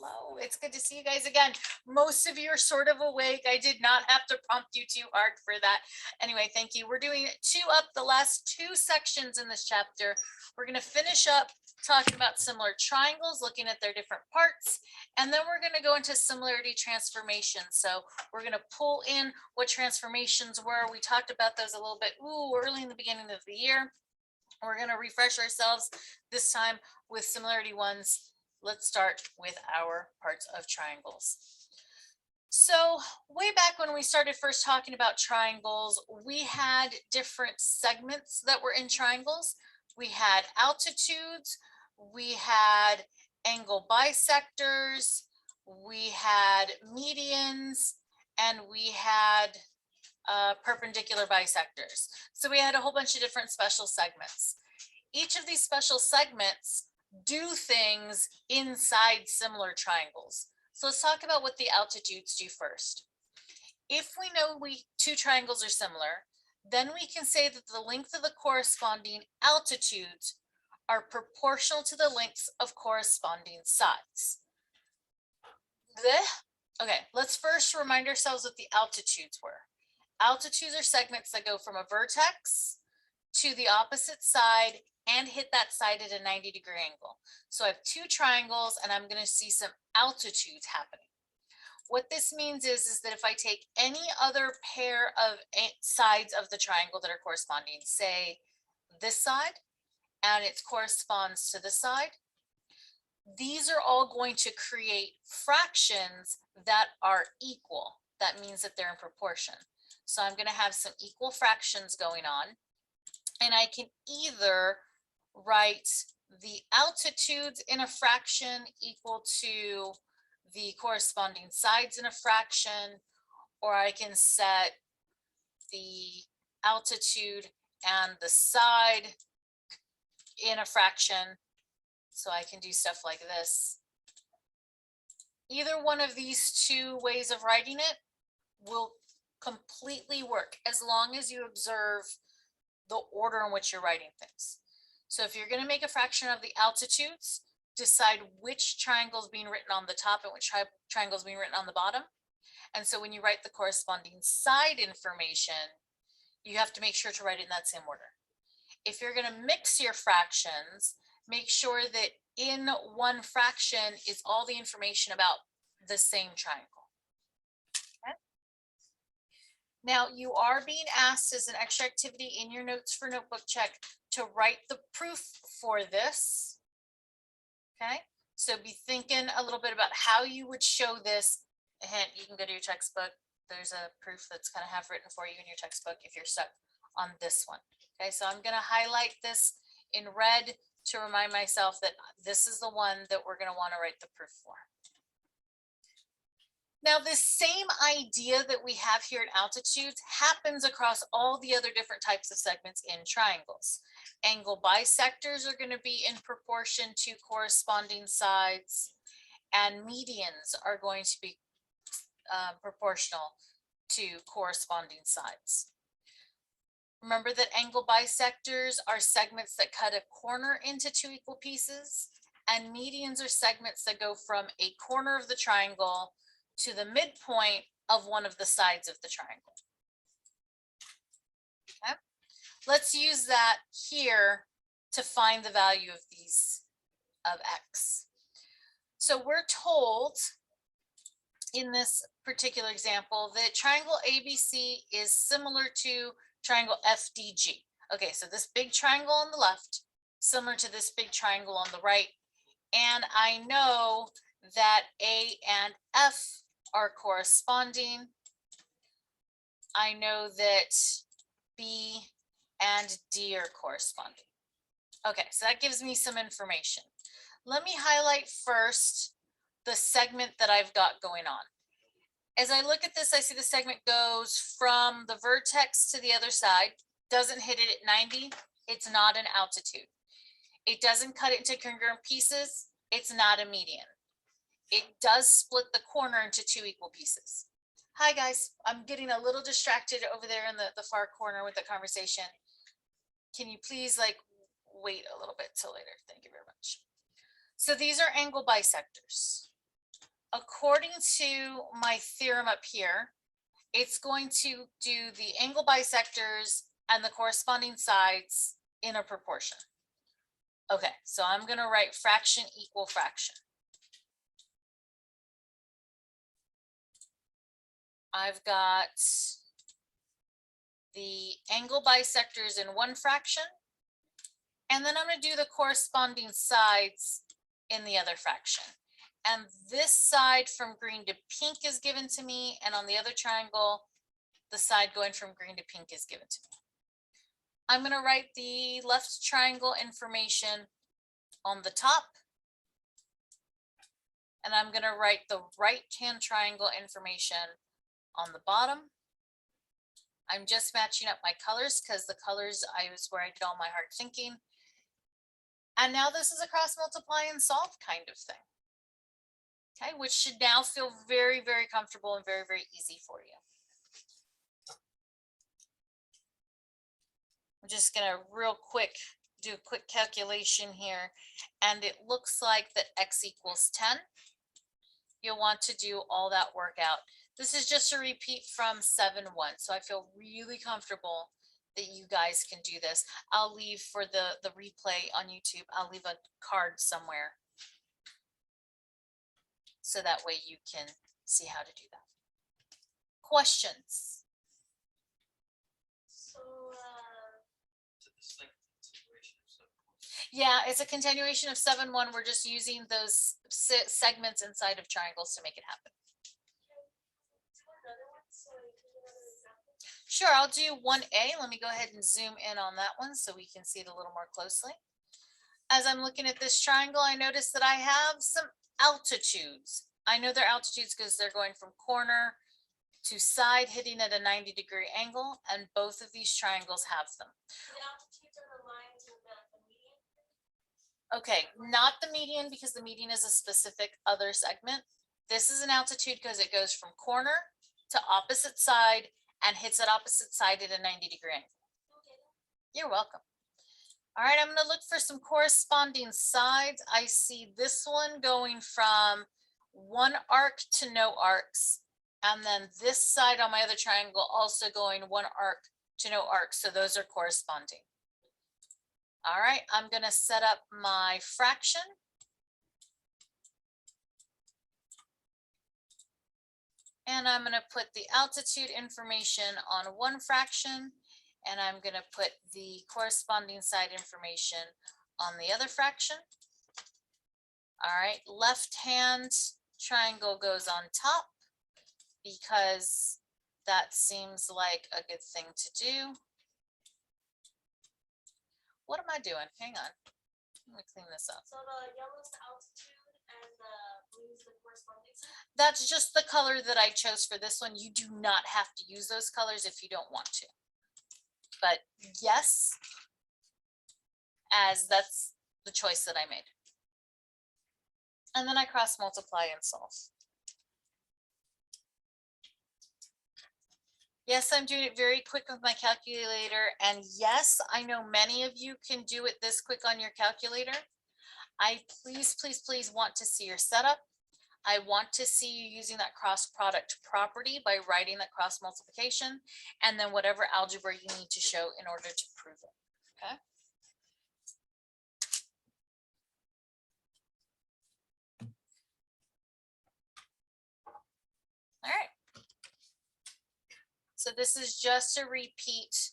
Hello, it's good to see you guys again. Most of you are sort of awake. I did not have to prompt you too hard for that. Anyway, thank you. We're doing the last two sections in this chapter. We're going to finish up talking about similar triangles, looking at their different parts, and then we're going to go into similarity transformations. So we're going to pull in what transformations were. We talked about those a little bit early in the beginning of the year. We're going to refresh ourselves this time with similarity ones. Let's start with our parts of triangles. So way back when we started first talking about triangles, we had different segments that were in triangles. We had altitudes, we had angle bisectors, we had medians, and we had perpendicular bisectors. So we had a whole bunch of different special segments. Each of these special segments do things inside similar triangles. So let's talk about what the altitudes do first. If we know two triangles are similar, then we can say that the length of the corresponding altitudes are proportional to the lengths of corresponding sides. Okay, let's first remind ourselves what the altitudes were. Altitudes are segments that go from a vertex to the opposite side and hit that side at a 90-degree angle. So I have two triangles and I'm going to see some altitudes happening. What this means is that if I take any other pair of sides of the triangle that are corresponding, say this side, and it corresponds to this side, these are all going to create fractions that are equal. That means that they're in proportion. So I'm going to have some equal fractions going on, and I can either write the altitudes in a fraction equal to the corresponding sides in a fraction, or I can set the altitude and the side in a fraction. So I can do stuff like this. Either one of these two ways of writing it will completely work as long as you observe the order in which you're writing things. So if you're going to make a fraction of the altitudes, decide which triangle is being written on the top and which triangle is being written on the bottom. And so when you write the corresponding side information, you have to make sure to write it in that same order. If you're going to mix your fractions, make sure that in one fraction is all the information about the same triangle. Okay? Now, you are being asked as an extra activity in your notes for notebook check to write the proof for this. Okay, so be thinking a little bit about how you would show this. Hint, you can go to your textbook. There's a proof that's kind of half written for you in your textbook if you're stuck on this one. Okay, so I'm going to highlight this in red to remind myself that this is the one that we're going to want to write the proof for. Now, this same idea that we have here at altitudes happens across all the other different types of segments in triangles. Angle bisectors are going to be in proportion to corresponding sides, and medians are going to be proportional to corresponding sides. Remember that angle bisectors are segments that cut a corner into two equal pieces, and medians are segments that go from a corner of the triangle to the midpoint of one of the sides of the triangle. Okay. Let's use that here to find the value of these of x. So we're told in this particular example that triangle ABC is similar to triangle FDG. Okay, so this big triangle on the left, similar to this big triangle on the right. And I know that A and F are corresponding. I know that B and D are corresponding. Okay, so that gives me some information. Let me highlight first the segment that I've got going on. As I look at this, I see the segment goes from the vertex to the other side, doesn't hit it at 90, it's not an altitude. It doesn't cut it into congruent pieces, it's not a median. It does split the corner into two equal pieces. Hi guys, I'm getting a little distracted over there in the far corner with the conversation. Can you please wait a little bit till later? Thank you very much. So these are angle bisectors. according to my theorem up here, it's going to do the angle bisectors and the corresponding sides in a proportion. Okay, so I'm going to write fraction equal fraction. I've got the angle bisectors in one fraction, and then I'm going to do the corresponding sides in the other fraction. And this side from green to pink is given to me, and on the other triangle, the side going from green to pink is given to me. I'm going to write the left triangle information on the top, and I'm going to write the right-hand triangle information on the bottom. I'm just matching up my colors because the colors was where I did all my hard thinking. And now this is a cross multiply and solve kind of thing. Okay, which should now feel very, very comfortable and very, very easy for you. I'm just going to real quick do a quick calculation here, and it looks like that x equals 10. You'll want to do all that work out. This is just a repeat from 7-1, so I feel really comfortable that you guys can do this. I'll leave for the replay on YouTube, I'll leave a card somewhere so that way you can see how to do that. Questions? Yeah, it's a continuation of 7-1. We're just using those segments inside of triangles to make it happen. Sure, I'll do 1A. Let me go ahead and zoom in on that one so we can see it a little more closely. As I'm looking at this triangle, I notice that I have some altitudes. I know they're altitudes because they're going from corner to side, hitting at a 90-degree angle, and both of these triangles have them. The altitudes are the lines with the median? Okay, not the median, because the median is a specific other segment. This is an altitude because it goes from corner to opposite side and hits at opposite side at a 90-degree angle. Okay. You're welcome. All right, I'm going to look for some corresponding sides. I see this one going from one arc to no arcs, and then this side on my other triangle also going one arc to no arcs, so those are corresponding. All right, I'm going to set up my fraction. And I'm going to put the altitude information on one fraction, and I'm going to put the corresponding side information on the other fraction. All right, left hand triangle goes on top because that seems like a good thing to do. What am I doing? Hang on. Let me clean this up. So the yellow is the altitude and the blue is the corresponding side? That's just the color that I chose for this one. You do not have to use those colors if you don't want to. But yes, as that's the choice that I made. And then I cross multiply and solve. Yes, I'm doing it very quick with my calculator. And yes, I know many of you can do it this quick on your calculator. I please, please, please want to see your setup. I want to see you using that cross product property by writing that cross multiplication, and then whatever algebra you need to show in order to prove it. Okay. All right. So this is just a repeat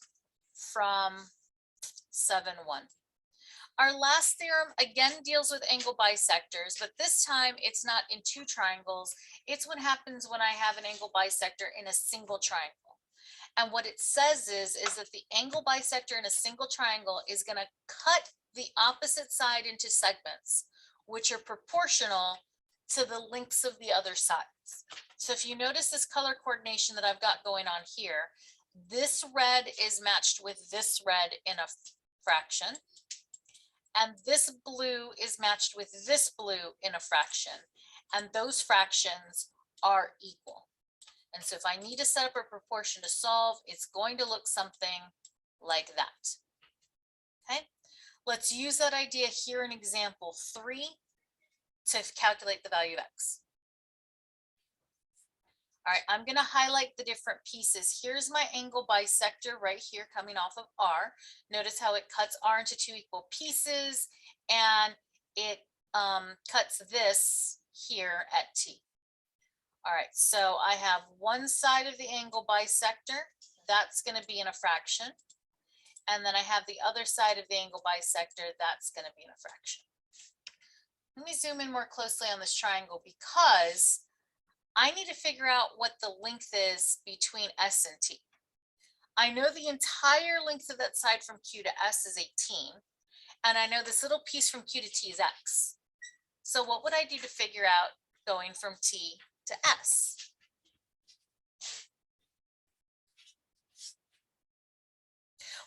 from 7-1. Our last theorem again deals with angle bisectors, but this time it's not in two triangles. It's what happens when I have an angle bisector in a single triangle. And what it says is that the angle bisector in a single triangle is going to cut the opposite side into segments, which are proportional to the lengths of the other sides. So if you notice this color coordination that I've got going on here, this red is matched with this red in a fraction. And this blue is matched with this blue in a fraction. And those fractions are equal. And so if I need to set up a proportion to solve, it's going to look something like that. Okay, let's use that idea here in example 3 to calculate the value of x. All right, I'm going to highlight the different pieces. Here's my angle bisector right here coming off of R. Notice how it cuts R into 2 equal pieces, and it cuts this here at T. All right, so I have one side of the angle bisector. That's going to be in a fraction. And then I have the other side of the angle bisector. That's going to be in a fraction. Let me zoom in more closely on this triangle because I need to figure out what the length is between S and T. I know the entire length of that side from Q to S is 18. And I know this little piece from Q to T is X. So what would I do to figure out going from T to S?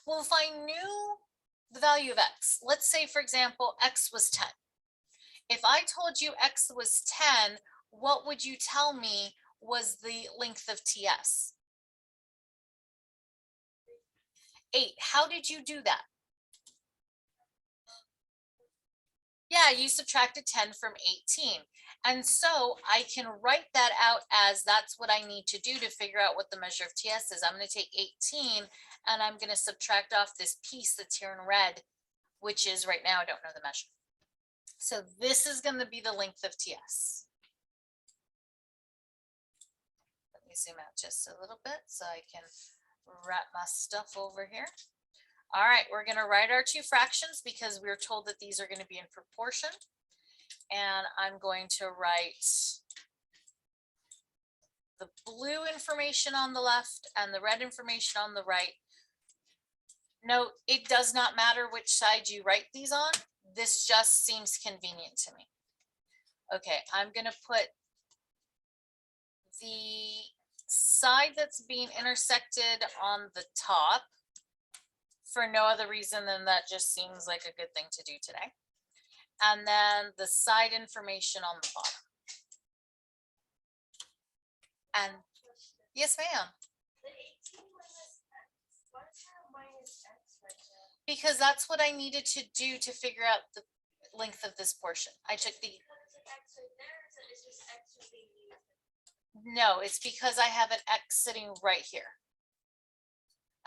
Well, if I knew the value of X, let's say, for example, X was 10. If I told you X was 10, what would you tell me was the length of TS? 8. How did you do that? Yeah, you subtracted 10 from 18. And so I can write that out as that's what I need to do to figure out what the measure of TS is. I'm going to take 18 and I'm going to subtract off this piece that's here in red, which is right now, I don't know the measure. So this is going to be the length of TS. Let me zoom out just a little bit so I can wrap my stuff over here. All right, we're going to write our 2 fractions because we were told that these are going to be in proportion. And I'm going to write the blue information on the left and the red information on the right. Note, it does not matter which side you write these on. This just seems convenient to me. Okay, I'm going to put the side that's being intersected on the top for no other reason than that just seems like a good thing to do today. And then the side information on the bottom. And yes, ma'am. The 18 minus X, why does it have minus X right there? Because that's what I needed to do to figure out the length of this portion. I took the. Because it's X right there, so it's just X just being used. No, it's because I have an X sitting right here.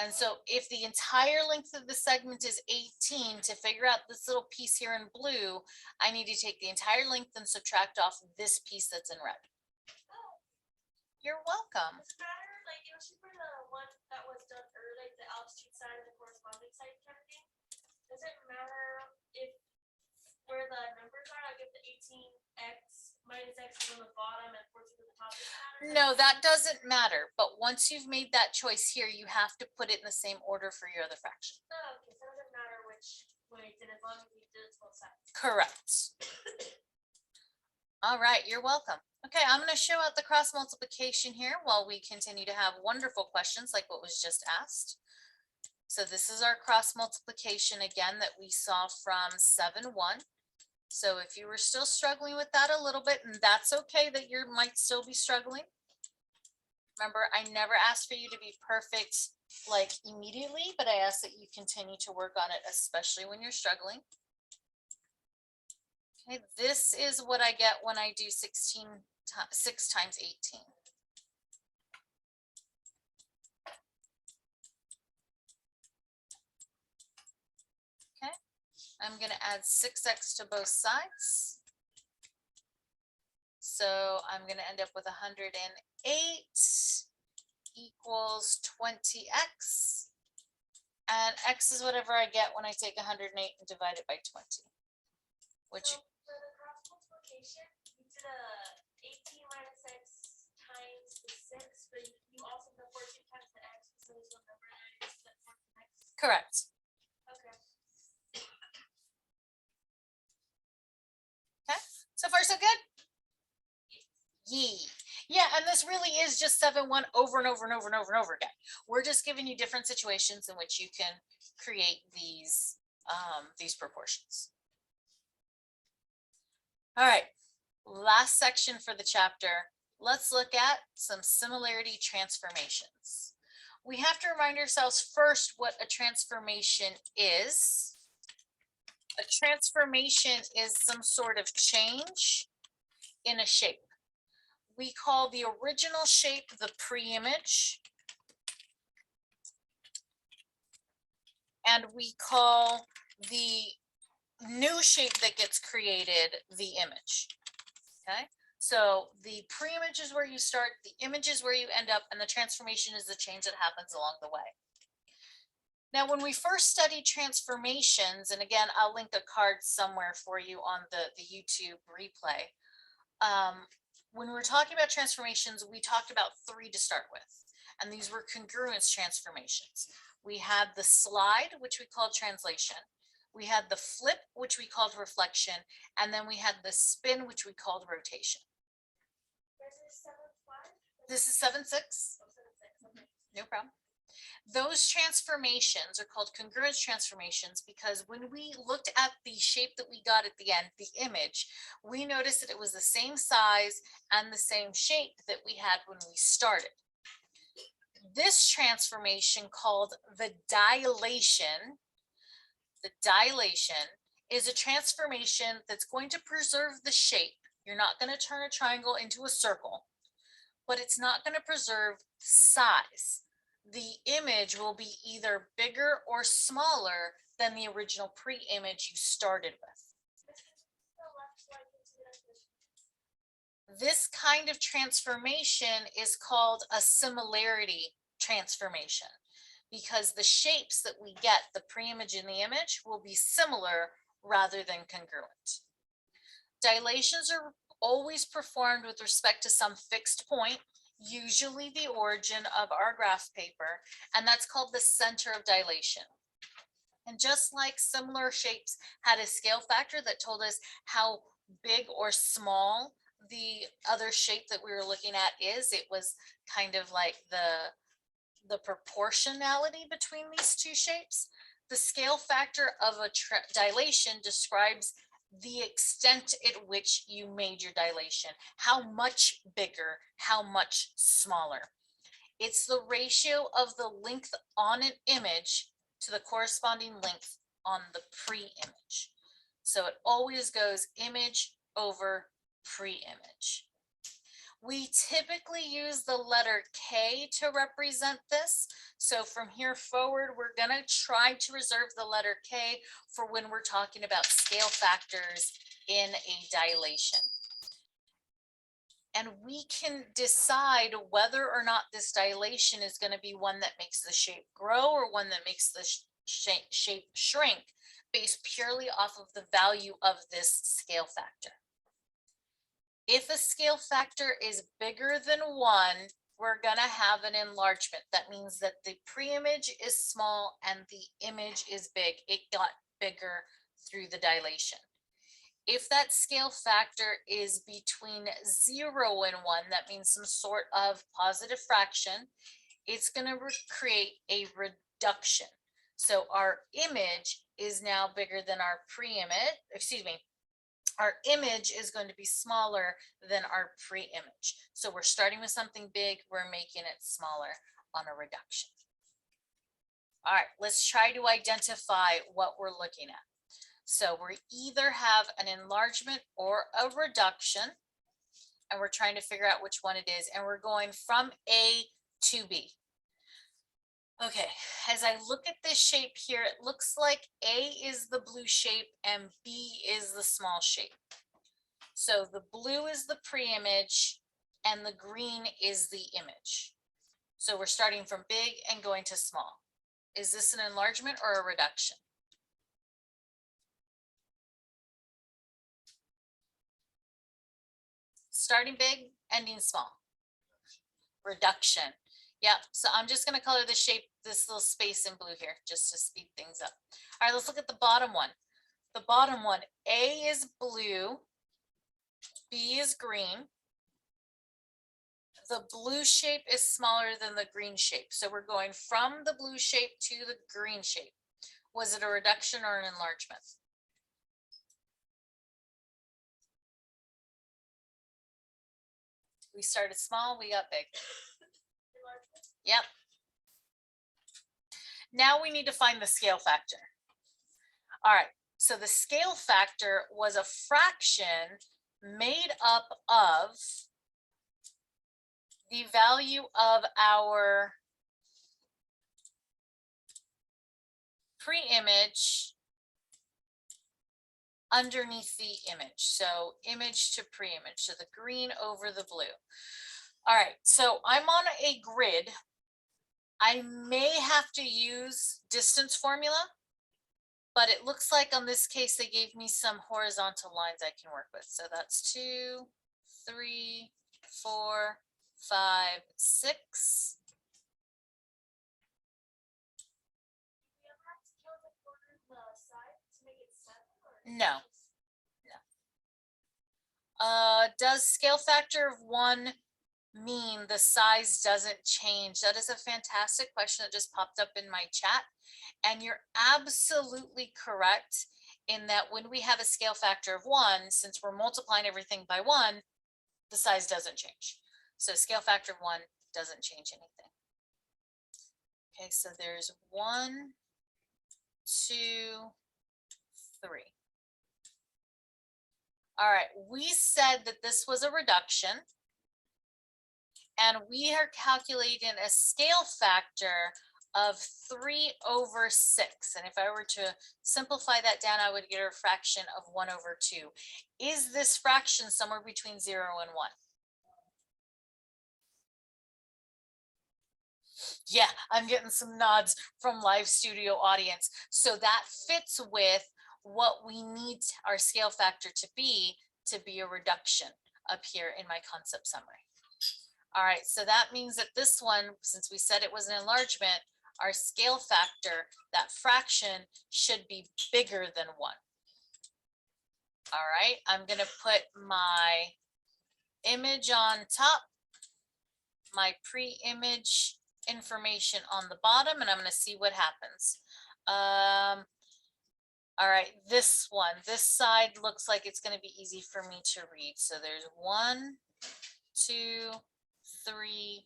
And so if the entire length of the segment is 18, to figure out this little piece here in blue, I need to take the entire length and subtract off this piece that's in red. Oh, You're welcome. does it matter, like, it was for the one that was done earlier, like the altitude side and the corresponding side kind of thing? Does it matter if where the numbers are, like if the 18X minus X is on the bottom and 14 at the top, does it matter? No, that doesn't matter. But once you've made that choice here, you have to put it in the same order for your other fraction. Oh, okay, so it doesn't matter which way it's in as long as you did it both sides. Correct. All right, you're welcome. Okay, I'm going to show out the cross multiplication here while we continue to have wonderful questions like what was just asked. So this is our cross multiplication again that we saw from 7-1. So if you were still struggling with that a little bit, and that's okay that you might still be struggling. Remember, I never asked for you to be perfect like immediately, but I ask that you continue to work on it, especially when you're struggling. Okay, this is what I get when I do 6 times 18. Okay, I'm going to add 6x to both sides. So I'm going to end up with 108 equals 20x. And x is whatever I get when I take 108 and divide it by 20. Which, so for the cross multiplication, you did a 18 minus X times the 6, but you also did 14 times the X, so there's one number there, you just did 14X. correct. Okay. Okay, so far so good? Yee. Yeah, and this really is just 7-1 over and over and over and over and over again. We're just giving you different situations in which you can create these proportions. All right, last section for the chapter. Let's look at some similarity transformations. We have to remind ourselves first what a transformation is. A transformation is some sort of change in a shape. we call the original shape the pre-image. And we call the new shape that gets created the image. Okay, so the pre-image is where you start, the image is where you end up, and the transformation is the change that happens along the way. Now, when we first studied transformations, and again, I'll link a card somewhere for you on the YouTube replay. When we were talking about transformations, we talked about 3 to start with, and these were congruence transformations. We had the slide, which we called translation. We had the flip, which we called reflection, and then we had the spin, which we called rotation. This is 7-6. No problem. Those transformations are called congruence transformations because when we looked at the shape that we got at the end, the image, we noticed that it was the same size and the same shape that we had when we started. This transformation, called the dilation is a transformation that's going to preserve the shape. You're not going to turn a triangle into a circle, but it's not going to preserve size. The image will be either bigger or smaller than the original pre-image you started with. This kind of transformation is called a similarity transformation because the shapes that we get, the pre-image and the image, will be similar rather than congruent. Dilations are always performed with respect to some fixed point, usually the origin of our graph paper, and that's called the center of dilation. And just like similar shapes had a scale factor that told us how big or small the other shape that we were looking at is, it was kind of like the proportionality between these two shapes. The scale factor of a dilation describes the extent at which you made your dilation, how much bigger, how much smaller. It's the ratio of the length on an image to the corresponding length on the pre-image. So it always goes image over pre-image. We typically use the letter K to represent this. So from here forward, we're going to try to reserve the letter K for when we're talking about scale factors in a dilation. And we can decide whether or not this dilation is going to be one that makes the shape grow or one that makes the shape shrink based purely off of the value of this scale factor. If a scale factor is bigger than 1, we're going to have an enlargement. That means that the pre-image is small and the image is big. It got bigger through the dilation. If that scale factor is between 0 and 1, that means some sort of positive fraction, it's going to create a reduction. So our image is now bigger than our pre-image, excuse me, our image is going to be smaller than our pre-image. So we're starting with something big, we're making it smaller on a reduction. All right, let's try to identify what we're looking at. So we either have an enlargement or a reduction, and we're trying to figure out which one it is, and we're going from A to B. Okay, as I look at this shape here, it looks like A is the blue shape and B is the small shape. So the blue is the pre-image and the green is the image. So we're starting from big and going to small. Is this an enlargement or a reduction? Starting big, ending small. Reduction. Yep, so I'm just going to color the shape, this little space in blue here, just to speed things up. All right, let's look at the bottom one. The bottom one, A is blue, B is green. The blue shape is smaller than the green shape. So we're going from the blue shape to the green shape. Was it a reduction or an enlargement? We started small, we got big. Yep. Now we need to find the scale factor. All right, so the scale factor was a fraction made up of the value of our pre-image underneath the image. So image to pre-image, so the green over the blue. All right, so I'm on a grid. I may have to use distance formula, but it looks like on this case, they gave me some horizontal lines I can work with. So that's 2, 3, 4, 5, 6. No. Does scale factor of 1 mean the size doesn't change? That is a fantastic question that just popped up in my chat. And you're absolutely correct in that when we have a scale factor of 1, since we're multiplying everything by 1, the size doesn't change. So scale factor of 1 doesn't change anything. Okay, so there's 1, 2, 3. All right, we said that this was a reduction, and we are calculating a scale factor of 3/6. And if I were to simplify that down, I would get a fraction of 1/2. Is this fraction somewhere between 0 and 1? Yeah, I'm getting some nods from live studio audience. So that fits with what we need our scale factor to be a reduction up here in my concept summary. All right, so that means that this one, since we said it was an enlargement, our scale factor, that fraction should be bigger than 1. All right, I'm going to put my image on top, my pre-image information on the bottom, and I'm going to see what happens. All right, this one, this side looks like it's going to be easy for me to read. So there's 1, 2, 3,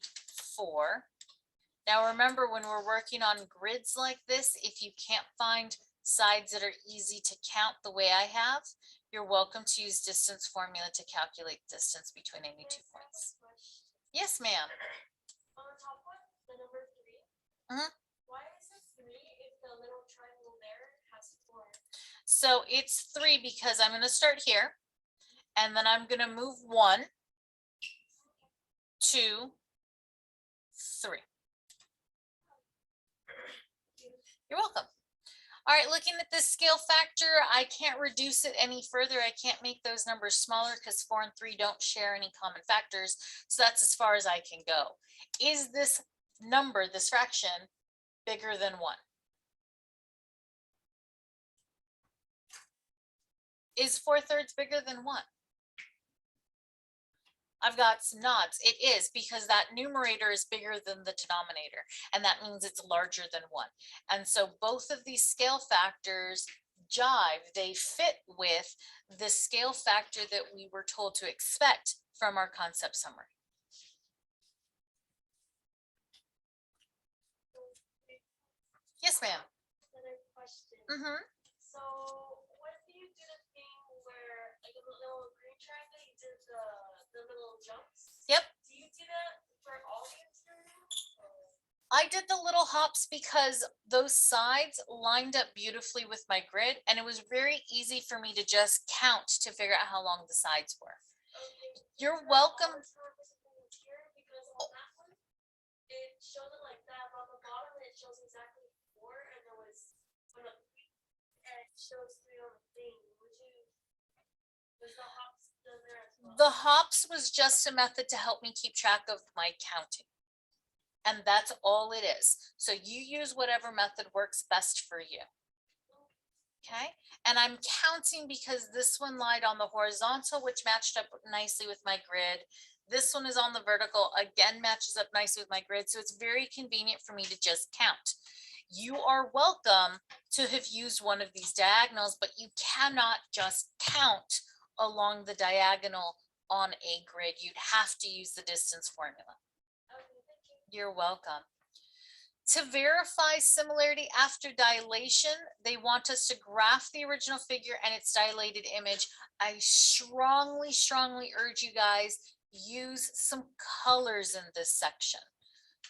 4. Now remember, when we're working on grids like this, if you can't find sides that are easy to count the way I have, you're welcome to use distance formula to calculate distance between any 2 points. Yes, ma'am. On the top one, the number 3. Mhm. Why is it 3 if the little triangle there has 4? So it's 3 because I'm going to start here, and then I'm going to move 1, 2, 3. You're welcome. All right, looking at this scale factor, I can't reduce it any further. I can't make those numbers smaller because 4 and 3 don't share any common factors. So that's as far as I can go. Is this number, this fraction, bigger than 1? Is 4/3 bigger than 1? I've got some nods. It is, because that numerator is bigger than the denominator, and that means it's larger than 1. And so both of these scale factors jive, they fit with the scale factor that we were told to expect from our concept summary. Yes, ma'am. Another question. Mm-hmm. So what do you do the thing where, like, a little green triangle, you did the little jumps? Yep. Do you do that for all the experiments? I did the little hops because those sides lined up beautifully with my grid, and it was very easy for me to just count to figure out how long the sides were. Okay. You're welcome. Here, because on that one, it shows it like that, but on the bottom it shows exactly 4, and there was one of 3, and it shows 3 on the thing. Was the hops done there as well? The hops was just a method to help me keep track of my counting. And that's all it is. So you use whatever method works best for you. Okay, and I'm counting because this one lied on the horizontal, which matched up nicely with my grid. This one is on the vertical, again matches up nicely with my grid. So it's very convenient for me to just count. You are welcome to have used one of these diagonals, but you cannot just count along the diagonal on a grid. You'd have to use the distance formula. Okay, thank you. You're welcome. To verify similarity after dilation, they want us to graph the original figure and its dilated image. I strongly urge you guys, use some colors in this section.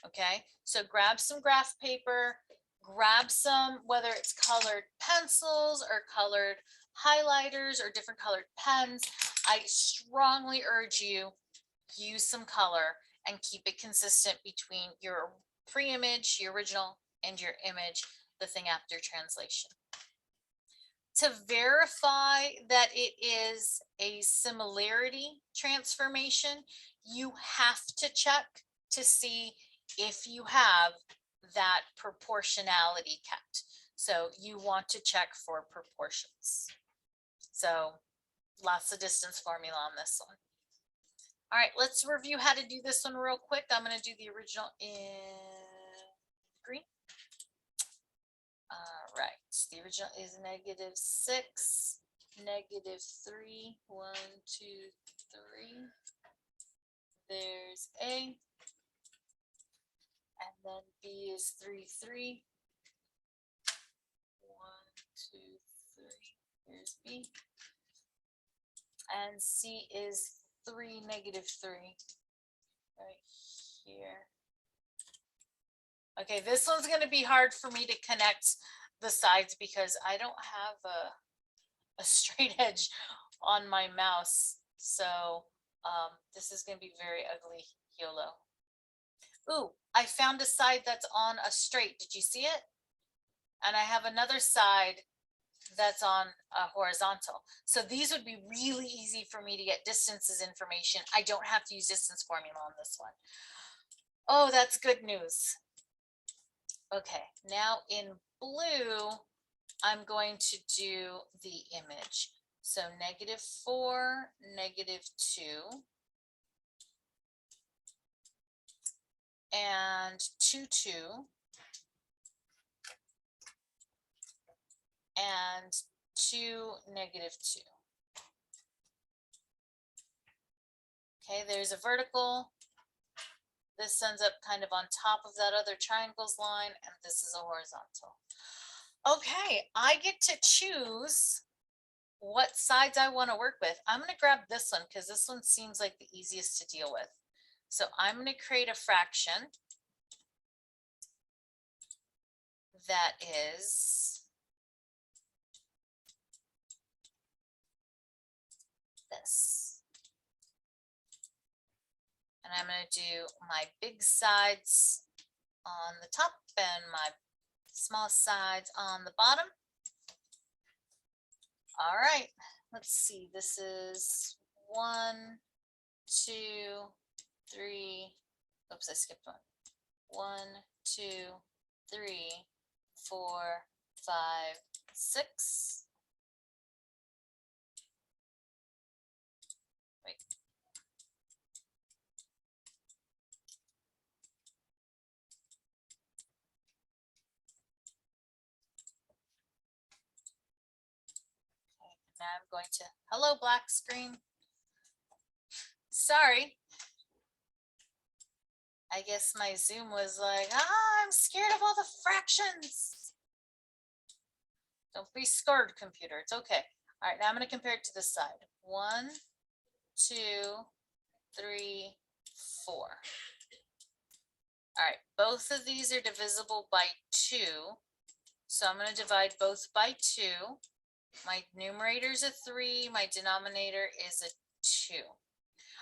Okay, so grab some graph paper, grab some, whether it's colored pencils or colored highlighters or different colored pens. I strongly urge you, use some color and keep it consistent between your pre-image, your original, and your image, the thing after translation. To verify that it is a similarity transformation, you have to check to see if you have that proportionality kept. So you want to check for proportions. So lots of distance formula on this one. All right, let's review how to do this one real quick. I'm going to do the original in green. All right, the original is -6, -3, 1, 2, 3. There's A, and then B is 3, 3. 1, 2, 3. Here's B, and C is 3, -3, right here. Okay, this one's going to be hard for me to connect the sides because I don't have a straight edge on my mouse. So this is going to be very ugly, YOLO. Ooh, I found a side that's on a straight. Did you see it? And I have another side that's on a horizontal. So these would be really easy for me to get distances information. I don't have to use distance formula on this one. Oh, that's good news. Okay, now in blue, I'm going to do the image. So -4, -2, and 2, 2, and 2, -2. Okay, there's a vertical. This ends up kind of on top of that other triangles line, and this is a horizontal. Okay, I get to choose what sides I want to work with. I'm going to grab this one because this one seems like the easiest to deal with. So I'm going to create a fraction that is this. And I'm going to do my big sides on the top and my small sides on the bottom. All right, let's see. This is 1, 2, 3. Oops, I skipped one. 1, 2, 3, 4, 5, 6. Wait. Okay, now I'm going to, hello, black screen. Sorry. I guess my Zoom was like, I'm scared of all the fractions. Don't be scared, computer. It's okay. All right, now I'm going to compare it to this side. 1, 2, 3, 4. All right, both of these are divisible by 2. So I'm going to divide both by 2. My numerator is a 3. My denominator is a 2.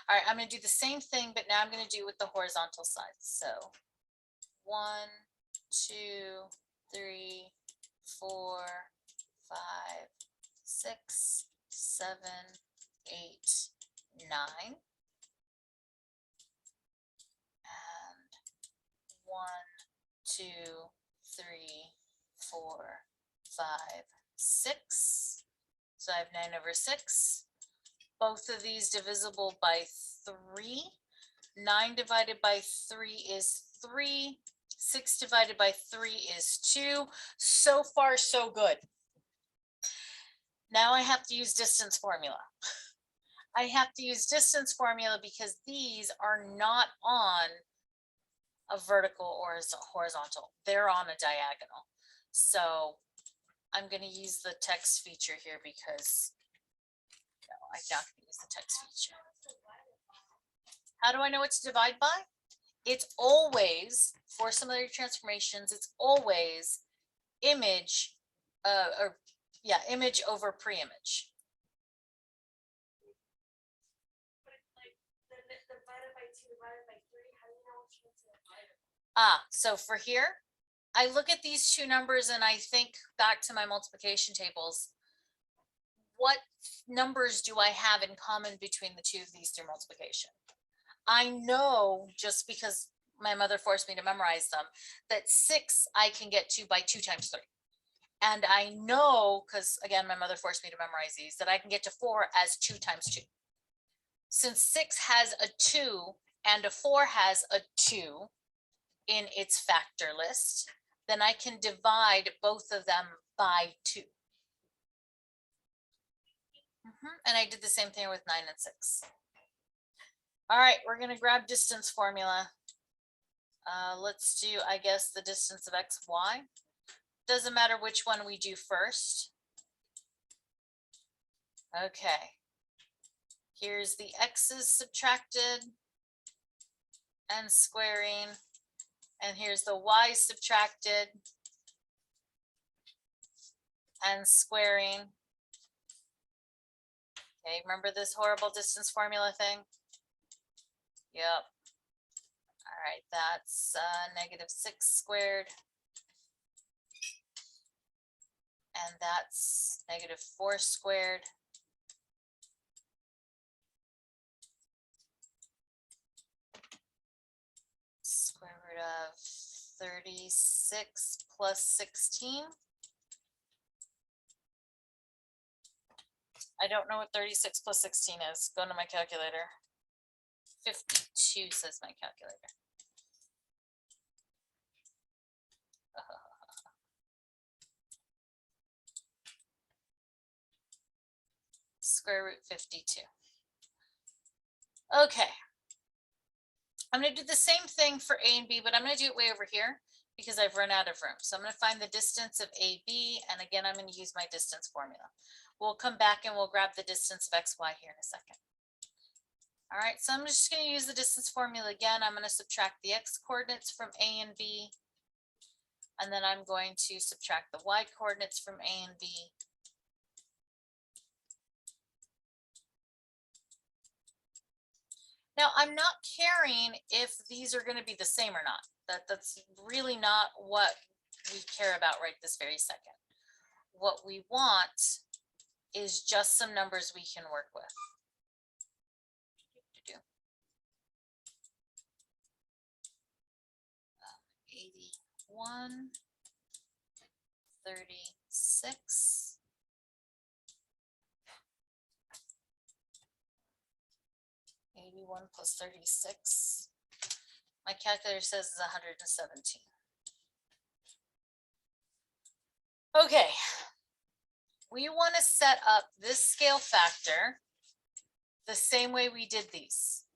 All right, I'm going to do the same thing, but now I'm going to do it with the horizontal sides. So 1, 2, 3, 4, 5, 6, 7, 8, 9. And 1, 2, 3, 4, 5, 6. So I have 9/6. Both of these divisible by 3. 9 divided by 3 is 3. 6 divided by 3 is 2. So far, so good. Now I have to use distance formula. I have to use distance formula because these are not on a vertical or a horizontal. They're on a diagonal. So I'm going to use the text feature here because no, I'm not going to use the text feature. How do I know what to divide by? It's always, for similarity transformations, it's always image, image over pre-image. But it's like divided by 2 divided by 3. How do you know which one's divided? So for here, I look at these two numbers and I think back to my multiplication tables. What numbers do I have in common between the two of these through multiplication? I know, just because my mother forced me to memorize them, that 6 I can get to by 2 times 3. And I know, because again, my mother forced me to memorize these, that I can get to 4 as 2 times 2. Since 6 has a 2 and a 4 has a 2 in its factor list, then I can divide both of them by 2. And I did the same thing with 9 and 6. All right, we're going to grab distance formula. Let's do, I guess, the distance of x, y. Doesn't matter which one we do first. Okay. Here's the x's subtracted and squaring. And here's the y's subtracted and squaring. Okay, remember this horrible distance formula thing? Yep. All right, that's -6 squared. And that's -4 squared. Square root of 36 plus 16. I don't know what 36 plus 16 is. Go to my calculator. 52 says my calculator. Square root 52. Okay. I'm going to do the same thing for A and B, but I'm going to do it way over here because I've run out of room. So I'm going to find the distance of AB, and again, I'm going to use my distance formula. We'll come back and we'll grab the distance of XY here in a second. All right, so I'm just going to use the distance formula again. I'm going to subtract the X coordinates from A and B, and then I'm going to subtract the Y coordinates from A and B. Now, I'm not caring if these are going to be the same or not. That's really not what we care about right this very second. What we want is just some numbers we can work with. 81, 36. 81 plus 36. My calculator says is 117. Okay. We want to set up this scale factor the same way we did these.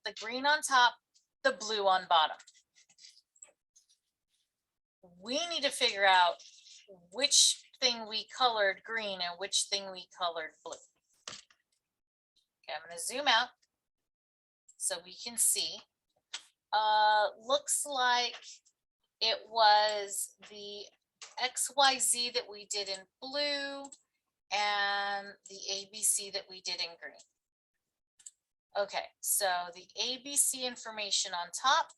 The green on top, the blue on bottom. We need to figure out which thing we colored green and which thing we colored blue. Okay, I'm going to zoom out so we can see. Looks like it was the XYZ that we did in blue and the ABC that we did in green. Okay, so the ABC information on top,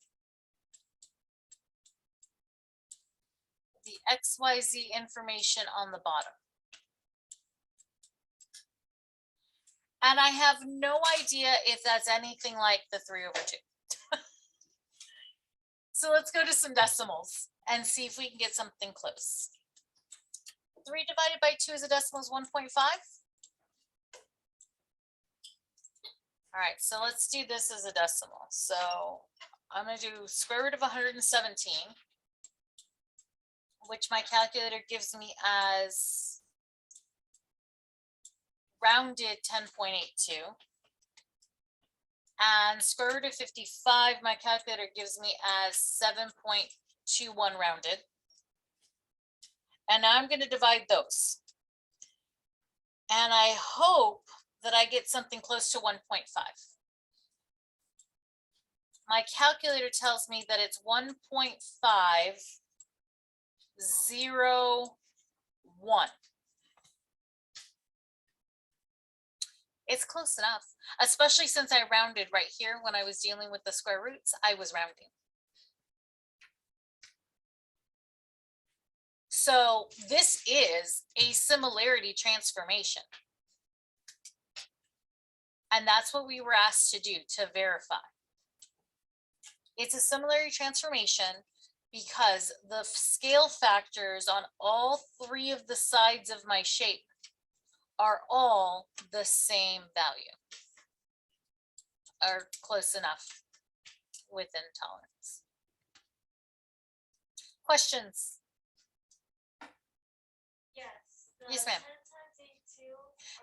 the XYZ information on the bottom. And I have no idea if that's anything like the 3/2. So let's go to some decimals and see if we can get something close. 3 divided by 2 as a decimal is 1.5. All right, so let's do this as a decimal. So I'm going to do square root of 117, which my calculator gives me as rounded 10.82. And square root of 55, my calculator gives me as 7.21 rounded. And now I'm going to divide those. And I hope that I get something close to 1.5. My calculator tells me that it's 1.501. It's close enough, especially since I rounded right here when I was dealing with the square roots, I was rounding. So this is a similarity transformation. And that's what we were asked to do, to verify. It's a similarity transformation because the scale factors on all three of the sides of my shape are all the same value, or close enough within tolerance. Questions? Yes. Yes, ma'am. 10 times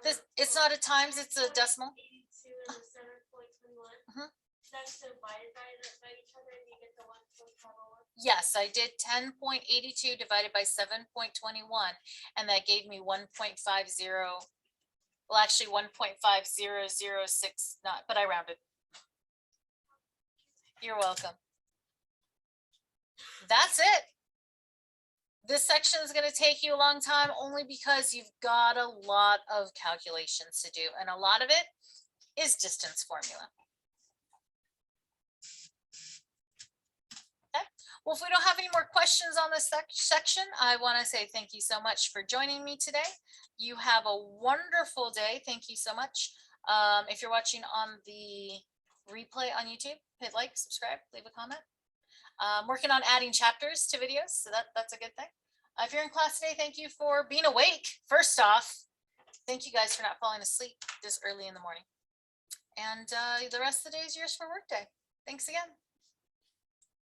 82. It's not a times, it's a decimal. 82 and the 7.21. That's divided by each other and you get the 1.501. Yes, I did 10.82 divided by 7.21, and that gave me 1.50. Well, actually 1.5006, not, but I rounded. You're welcome. That's it. This section is going to take you a long time only because you've got a lot of calculations to do, and a lot of it is distance formula. Okay. Well, if we don't have any more questions on this section, I want to say thank you so much for joining me today. You have a wonderful day. Thank you so much. If you're watching on the replay on YouTube, hit like, subscribe, leave a comment. I'm working on adding chapters to videos, so that's a good thing. If you're in class today, thank you for being awake. First off, thank you guys for not falling asleep this early in the morning. And the rest of the day is yours for work day. Thanks again.